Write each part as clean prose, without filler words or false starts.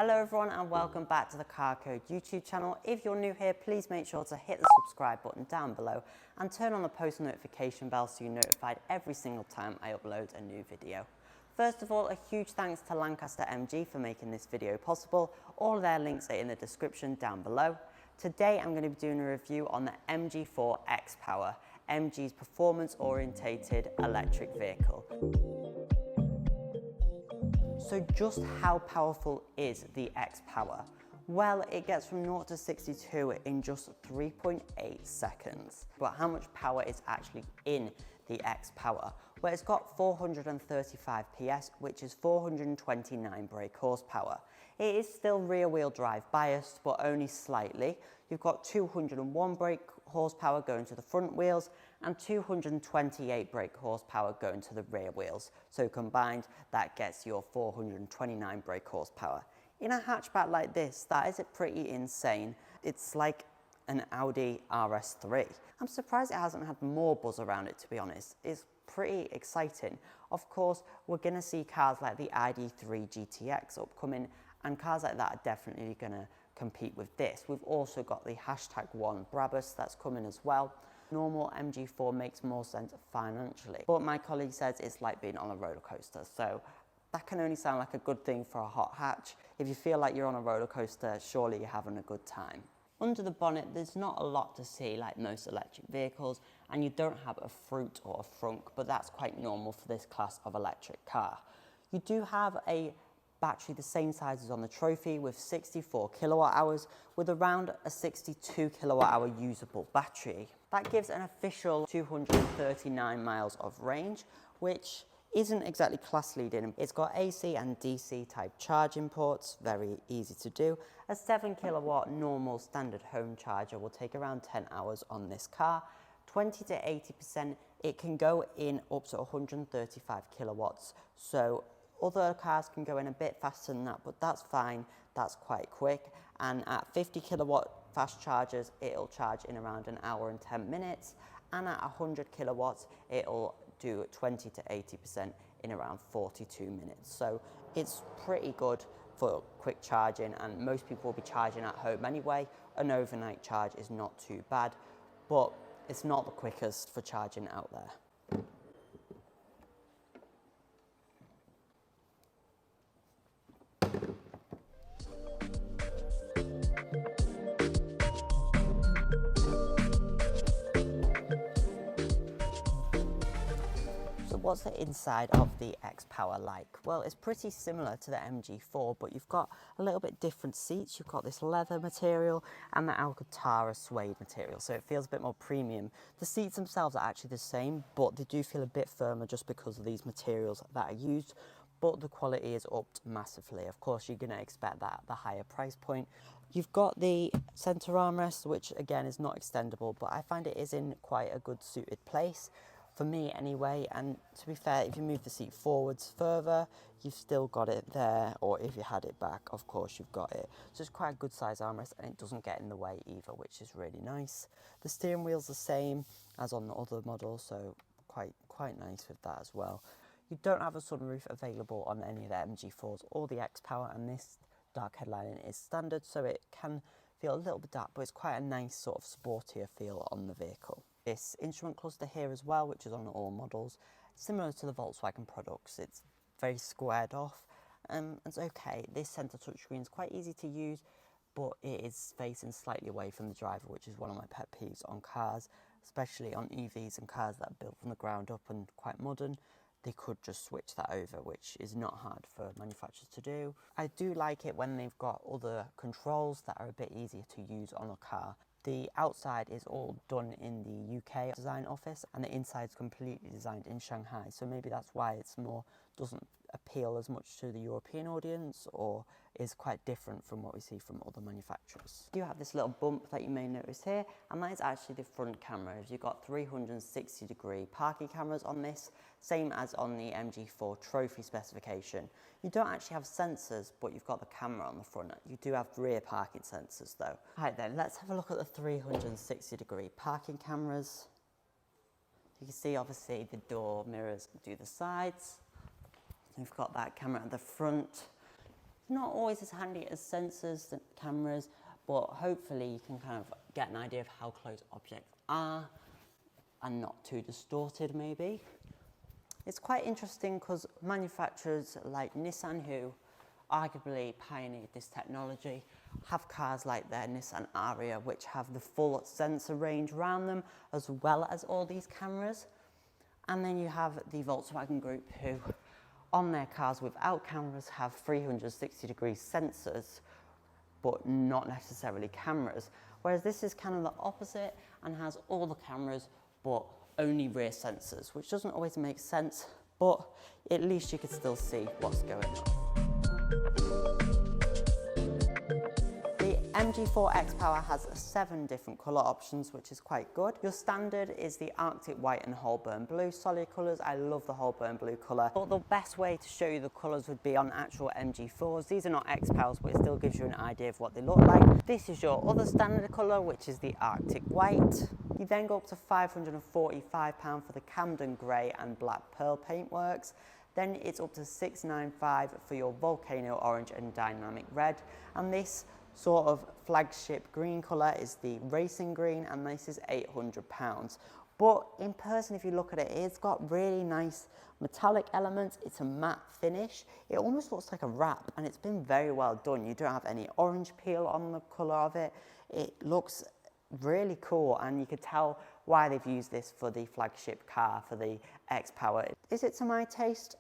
Hello everyone and welcome back to the Carcode YouTube channel. If you're new here, please make sure to hit the subscribe button down below and turn on the post notification bell so you're notified every single time I upload a new video. First of all, a huge thanks to Lancaster MG for making this video possible. All of their links are in the description down below. Today I'm going to be doing a review on the MG4 XPower, MG's performance-orientated electric vehicle. So just how powerful is the XPower? Well, it gets from 0 to 62 in just 3.8 seconds. But how much power is actually in the XPower? Well, it's got 435 PS, which is 429 brake horsepower. It is still rear-wheel drive biased, but only slightly. You've got 201 brake horsepower going to the front wheels and 228 brake horsepower going to the rear wheels. So combined, that gets your 429 brake horsepower. In a hatchback like this, that is pretty insane. It's like an Audi RS3. I'm surprised it hasn't had more buzz around it, to be honest. It's pretty exciting. Of course, we're gonna see cars like the ID3 GTX upcoming, and cars like that are definitely gonna compete with this. We've also got the #1 Brabus that's coming as well. Normal MG4 makes more sense financially, but my colleague says it's like being on a roller coaster, so that can only sound like a good thing for a hot hatch. If you feel like you're on a roller coaster, surely you're having a good time. Under the bonnet, there's not a lot to see like most electric vehicles, and you don't have a fruit or a frunk, but that's quite normal for this class of electric car. You do have a battery the same size as on the Trophy with 64 kilowatt hours with around a 62 kilowatt hour usable battery. That gives an official 239 miles of range, which isn't exactly class leading. It's got AC and DC type charging ports, very easy to do. A 7 kilowatt normal standard home charger will take around 10 hours on this car. 20 to 80%, it can go in up to 135 kilowatts. So other cars can go in a bit faster than that, but that's fine, that's quite quick. And at 50 kilowatt fast chargers, it'll charge in around an hour and 10 minutes. And at 100 kilowatts, it'll do 20 to 80% in around 42 minutes. So it's pretty good for quick charging, and most people will be charging at home anyway. An overnight charge is not too bad, but it's not the quickest for charging out there. What's the inside of the XPower like? Well, it's pretty similar to the MG4, but you've got a little bit different seats. You've got this leather material and the Alcantara suede material, so it feels a bit more premium. The seats themselves are actually the same, but they do feel a bit firmer just because of these materials that are used, but the quality is upped massively. Of course, you're going to expect that at the higher price point. You've got the center armrest, which again is not extendable, but I find it is in quite a good suited place. For me anyway, and to be fair, if you move the seat forwards further, you've still got it there, or if you had it back, of course you've got it. So it's quite a good size armrest, and it doesn't get in the way either, which is really nice. The steering wheel's the same as on the other model, so quite nice with that as well. You don't have a sunroof available on any of the MG4s or the XPower, and this dark headlining is standard, so it can feel a little bit dark, but it's quite a nice sort of sportier feel on the vehicle. This instrument cluster here as well, which is on all models, similar to the Volkswagen products. It's very squared off, it's okay. This centre touchscreen is quite easy to use, but it is facing slightly away from the driver, which is one of my pet peeves on cars, especially on EVs and cars that are built from the ground up and quite modern. They could just switch that over, which is not hard for manufacturers to do. I do like it when they've got other controls that are a bit easier to use on a car. The outside is all done in the UK design office, and the inside is completely designed in Shanghai. So maybe that's why it's doesn't appeal as much to the European audience, or is quite different from what we see from other manufacturers. You have this little bump that you may notice here, and that is actually the front cameras. You've got 360-degree parking cameras on this, same as on the MG4 Trophy specification. You don't actually have sensors, but you've got the camera on the front. You do have rear parking sensors though. Right then, let's have a look at the 360-degree parking cameras. You can see obviously the door mirrors do the sides. We've got that camera at the front. not always as handy as sensors and cameras, but hopefully you can kind of get an idea of how close objects are and not too distorted maybe. It's quite interesting because manufacturers like Nissan, who arguably pioneered this technology, have cars like their Nissan Ariya, which have the full sensor range around them, as well as all these cameras. And then you have the Volkswagen Group, who on their cars without cameras have 360-degree sensors, but not necessarily cameras. Whereas this is kind of the opposite and has all the cameras, but only rear sensors, which doesn't always make sense, but at least you can still see what's going on. The MG4 XPower has 7 different colour options, which is quite good. Your standard is the Arctic White and Holburn Blue solid colours. I love the Holburn Blue colour. But the best way to show you the colours would be on actual MG4s. These are not XPowers, but it still gives you an idea of what they look like. This is your other standard colour, which is the Arctic White. You then go up to £545 for the Camden Grey and Black Pearl paintworks. Then it's up to £695 for your Volcano Orange and Dynamic Red. And this sort of flagship green colour is the Racing Green, and this is £800. But in person, if you look at it, it's got really nice metallic elements. It's a matte finish. It almost looks like a wrap, and it's been very well done. You don't have any orange peel on the colour of it. It looks really cool, and you could tell why they've used this for the flagship car, for the XPower. Is it to my taste?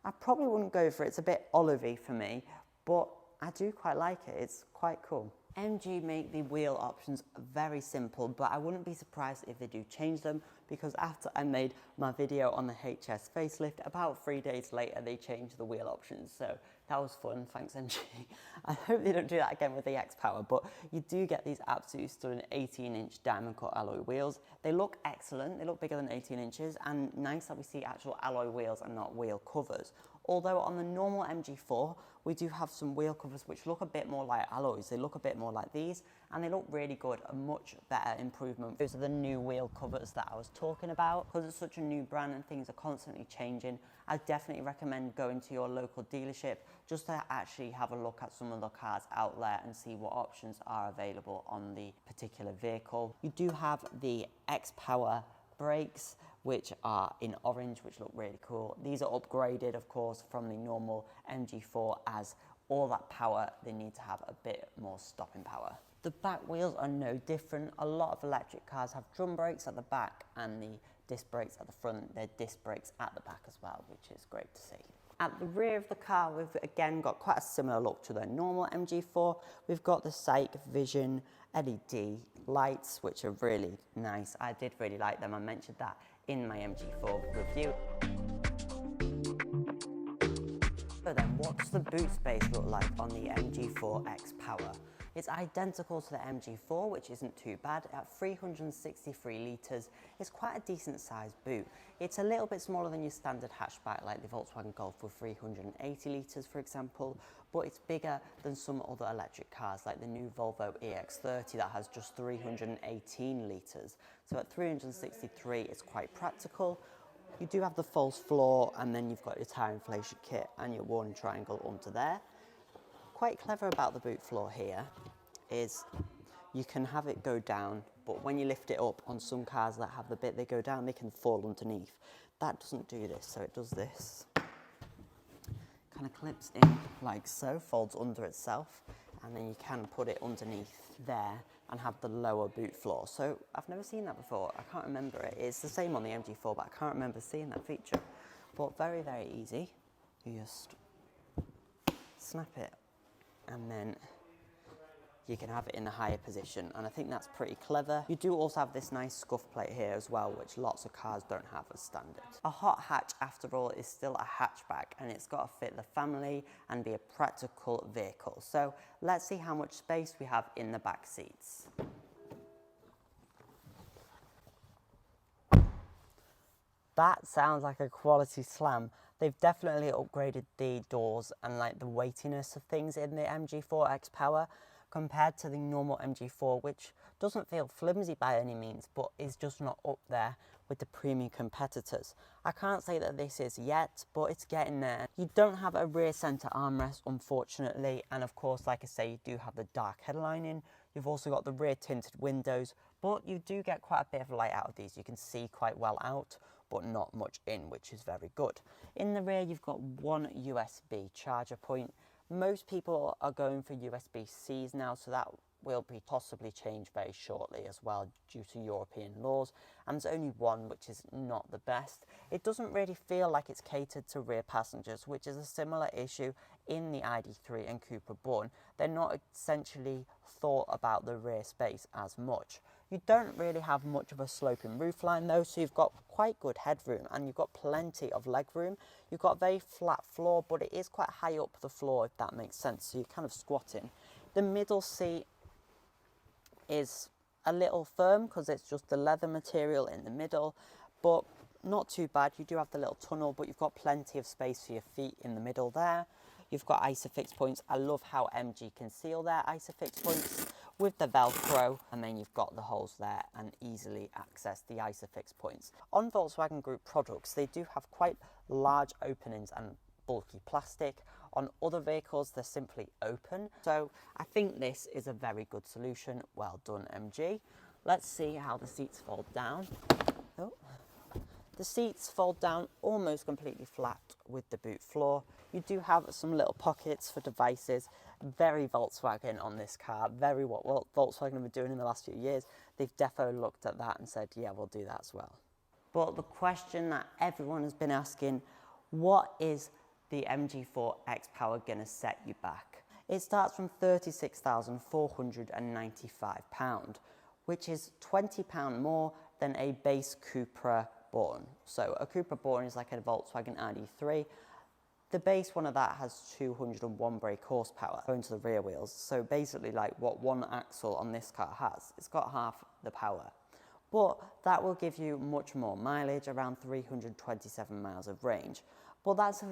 I probably wouldn't go for it. It's a bit olivey for me, but I do quite like it. It's quite cool. MG make the wheel options very simple, but I wouldn't be surprised if they do change them, because after I made my video on the HS facelift, about 3 days later they changed the wheel options. So that was fun, thanks MG. I hope they don't do that again with the XPower, but you do get these absolutely stunning 18-inch diamond cut alloy wheels. They look excellent, they look bigger than 18 inches, and nice that we see actual alloy wheels and not wheel covers. Although on the normal MG4, we do have some wheel covers which look a bit more like alloys. They look a bit more like these, and they look really good, a much better improvement. Those are the new wheel covers that I was talking about. Because it's such a new brand and things are constantly changing, I definitely recommend going to your local dealership just to actually have a look at some of the cars out there and see what options are available on the particular vehicle. You do have the XPower brakes, which are in orange, which look really cool. These are upgraded, of course, from the normal MG4, as all that power, they need to have a bit more stopping power. The back wheels are no different. A lot of electric cars have drum brakes at the back and the disc brakes at the front. They're disc brakes at the back as well, which is great to see. At the rear of the car, we've again got quite a similar look to the normal MG4. We've got the Sight Vision LED lights, which are really nice. I did really like them. I mentioned that in my MG4 review. So then, what does the boot space look like on the MG4 XPower? It's identical to the MG4, which isn't too bad. At 363 litres, it's quite a decent sized boot. It's a little bit smaller than your standard hatchback, like the Volkswagen Golf with 380 litres, for example, but it's bigger than some other electric cars, like the new Volvo EX30 that has just 318 litres. So at 363, it's quite practical. You do have the false floor, and then you've got your tyre inflation kit and your warning triangle under there. Quite clever about the boot floor here is you can have it go down, but when you lift it up, on some cars that have the bit they go down, they can fall underneath. That doesn't do this, so it does this. Kind of clips in like so, folds under itself, and then you can put it underneath there and have the lower boot floor. So I've never seen that before. I can't remember it. It's the same on the MG4, but I can't remember seeing that feature. But very, very easy. You just snap it, and then you can have it in a higher position, and I think that's pretty clever. You do also have this nice scuff plate here as well, which lots of cars don't have as standard. A hot hatch, after all, is still a hatchback, and it's got to fit the family and be a practical vehicle. So let's see how much space we have in the back seats. That sounds like a quality slam. They've definitely upgraded the doors and like the weightiness of things in the MG4 XPower. compared to the normal MG4, which doesn't feel flimsy by any means, but is just not up there with the premium competitors. I can't say that this is yet, but it's getting there. You don't have a rear center armrest, unfortunately, and of course, like I say, you do have the dark headlining. You've also got the rear tinted windows, but you do get quite a bit of light out of these. You can see quite well out, but not much in, which is very good. In the rear, you've got one USB charger point. Most people are going for USB-Cs now, so that will be possibly changed very shortly as well due to European laws, and there's only one, which is not the best. It doesn't really feel like it's catered to rear passengers, which is a similar issue in the ID3 and Cooper Born. They're not essentially thought about the rear space as much. You don't really have much of a sloping roofline though, so you've got quite good headroom and you've got plenty of legroom. You've got a very flat floor, but it is quite high up the floor, if that makes sense, so you're kind of squatting. The middle seat is a little firm because it's just the leather material in the middle, but not too bad. You do have the little tunnel, but you've got plenty of space for your feet in the middle there. You've got ISOFIX points. I love how MG conceal their ISOFIX points with the Velcro, and then you've got the holes there and easily access the ISOFIX points. On Volkswagen Group products, they do have quite large openings and bulky plastic. On other vehicles, they're simply open. So I think this is a very good solution. Well done, MG. Let's see how the seats fold down. Oh. The seats fold down almost completely flat with the boot floor. You do have some little pockets for devices. Very Volkswagen on this car. Very what Volkswagen have been doing in the last few years. They've defo looked at that and said, yeah, we'll do that as well. But the question that everyone has been asking, what is the MG4 XPower going to set you back? It starts from £36,495, which is £20 more than a base Cupra Born. So a Cupra Born is like a Volkswagen ID3. The base one of that has 201 brake horsepower going to the rear wheels. So basically like what one axle on this car has. It's got half the power. But that will give you much more mileage, around 327 miles of range. Well, that's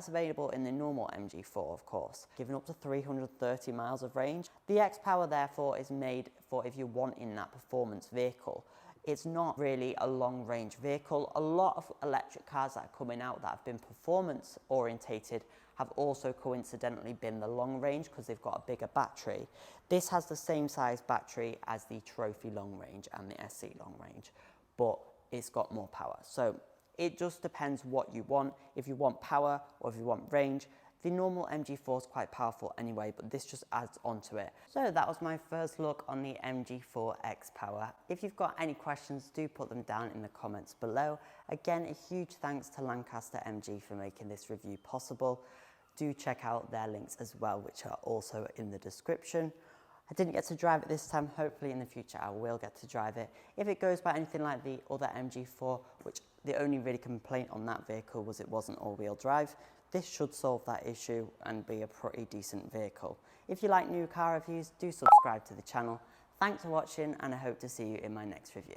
available in the normal MG4, of course, giving up to 330 miles of range. The XPower, therefore, is made for if you're wanting that performance vehicle. It's not really a long-range vehicle. A lot of electric cars that are coming out that have been performance-orientated have also coincidentally been the long range because they've got a bigger battery. This has the same size battery as the Trophy long range and the SE long range, but it's got more power. So it just depends what you want. If you want power or if you want range. The normal MG4 is quite powerful anyway, but this just adds onto it. So that was my first look on the MG4 XPower. If you've got any questions, do put them down in the comments below. Again, a huge thanks to Lancaster MG for making this review possible. Do check out their links as well, which are also in the description. I didn't get to drive it this time. Hopefully in the future I will get to drive it. If it goes by anything like the other MG4, which the only really complaint on that vehicle was it wasn't all-wheel drive, this should solve that issue and be a pretty decent vehicle. If you like new car reviews, do subscribe to the channel. Thanks for watching, and I hope to see you in my next review.